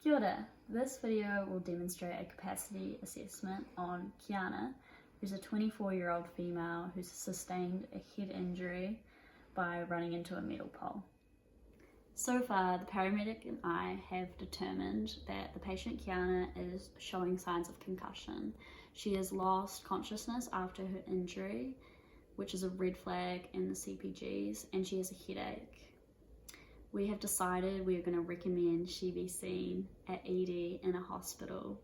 Kia ora. This video will demonstrate a capacity assessment on Kiana, who's a 24-year-old female who's sustained a head injury by running into a metal pole. So far, the paramedic and I have determined that the patient Kiana is showing signs of concussion. She has lost consciousness after her injury, which is a red flag in the CPGs, and she has a headache. We have decided we are going to recommend she be seen at ED in a hospital.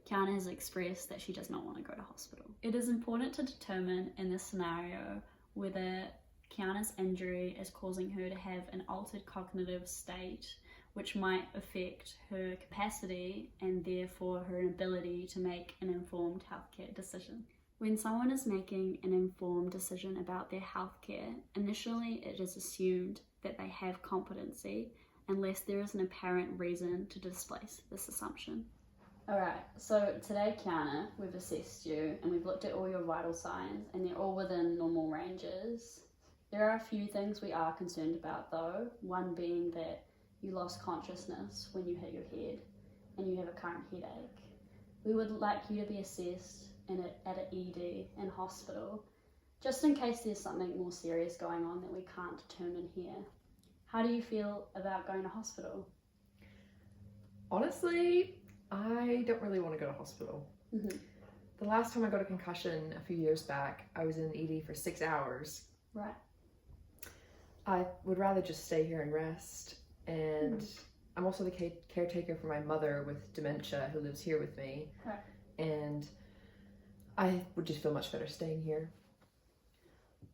Kiana has expressed that she does not want to go to hospital. It is important to determine in this scenario whether Kiana's injury is causing her to have an altered cognitive state, which might affect her capacity and therefore her ability to make an informed healthcare decision. When someone is making an informed decision about their healthcare, initially it is assumed that they have competency unless there is an apparent reason to displace this assumption. Alright, so today Kiana, we've assessed you and we've looked at all your vital signs and they're all within normal ranges. There are a few things we are concerned about though, one being that you lost consciousness when you hit your head and you have a current headache. We would like you to be assessed at an ED in hospital, just in case there's something more serious going on that we can't determine here. How do you feel about going to hospital? Honestly, I don't really want to go to hospital. The last time I got a concussion a few years back, I was in an ED for 6 hours. Right. I would rather just stay here and rest, and I'm also the caretaker for my mother with dementia who lives here with me. Right. And I would just feel much better staying here.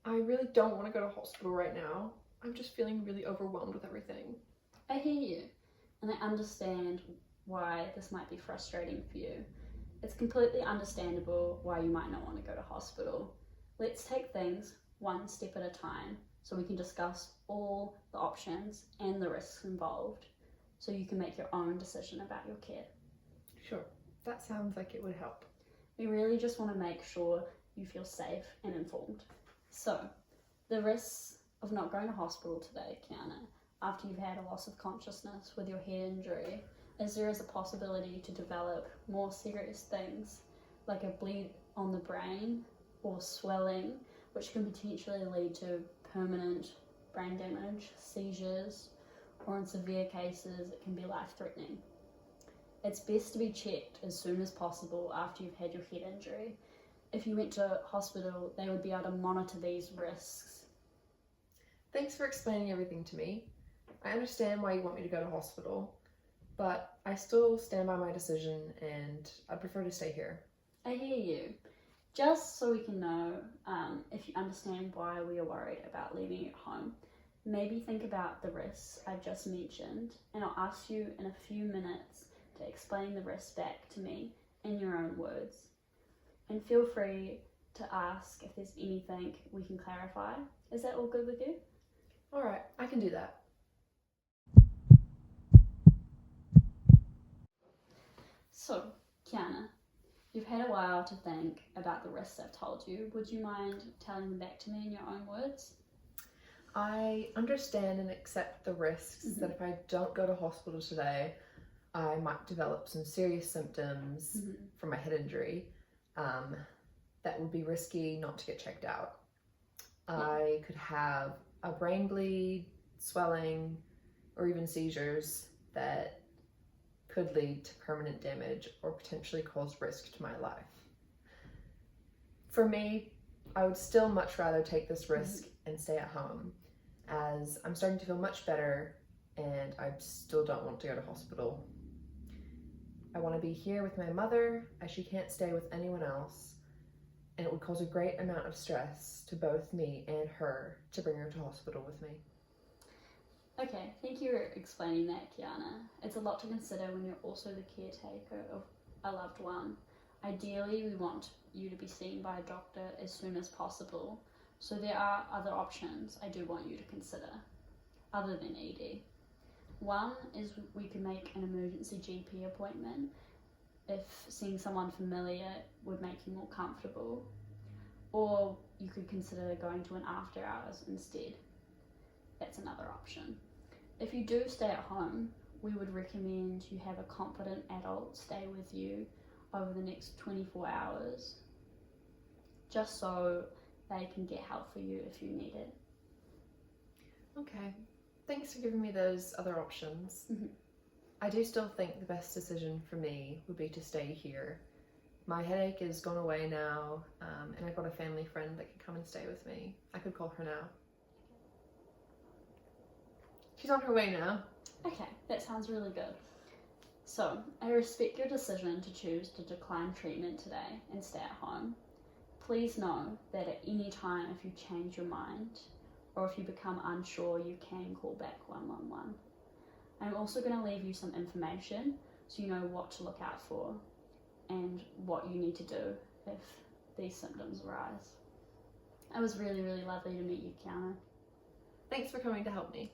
I really don't want to go to hospital right now. I'm just feeling really overwhelmed with everything. I hear you, and I understand why this might be frustrating for you. It's completely understandable why you might not want to go to hospital. Let's take things one step at a time so we can discuss all the options and the risks involved so you can make your own decision about your care. Sure, that sounds like it would help. We really just want to make sure you feel safe and informed. So, the risks of not going to hospital today, Kiana, after you've had a loss of consciousness with your head injury, is there is a possibility to develop more serious things like a bleed on the brain or swelling, which can potentially lead to permanent brain damage, seizures, or in severe cases it can be life-threatening. It's best to be checked as soon as possible after you've had your head injury. If you went to hospital, they would be able to monitor these risks. Thanks for explaining everything to me. I understand why you want me to go to hospital, but I still stand by my decision and I prefer to stay here. I hear you. Just so we can know if you understand why we are worried about leaving you at home, maybe think about the risks I've just mentioned, and I'll ask you in a few minutes to explain the risks back to me in your own words. And feel free to ask if there's anything we can clarify. Is that all good with you? Alright, I can do that. So, Kiana, you've had a while to think about the risks I've told you. Would you mind telling them back to me in your own words? I understand and accept the risks that if I don't go to hospital today, I might develop some serious symptoms from my head injury that would be risky not to get checked out. I could have a brain bleed, swelling, or even seizures that could lead to permanent damage or potentially cause risk to my life. For me, I would still much rather take this risk and stay at home, as I'm starting to feel much better and I still don't want to go to hospital. I want to be here with my mother as she can't stay with anyone else, and it would cause a great amount of stress to both me and her to bring her to hospital with me. Okay, thank you for explaining that, Kiana. It's a lot to consider when you're also the caretaker of a loved one. Ideally, we want you to be seen by a doctor as soon as possible, so there are other options I do want you to consider, other than ED. One is we can make an emergency GP appointment if seeing someone familiar would make you more comfortable, or you could consider going to an after hours instead. That's another option. If you do stay at home, we would recommend you have a competent adult stay with you over the next 24 hours, just so they can get help for you if you need it. Okay, thanks for giving me those other options. I do still think the best decision for me would be to stay here. My headache is gone away now, and I've got a family friend that can come and stay with me. I could call her now. She's on her way now. Okay, that sounds really good. So, I respect your decision to choose to decline treatment today and stay at home. Please know that at any time if you change your mind or if you become unsure, you can call back 111. I'm also going to leave you some information so you know what to look out for and what you need to do if these symptoms arise. It was really, really lovely to meet you, Kiana. Thanks for coming to help me.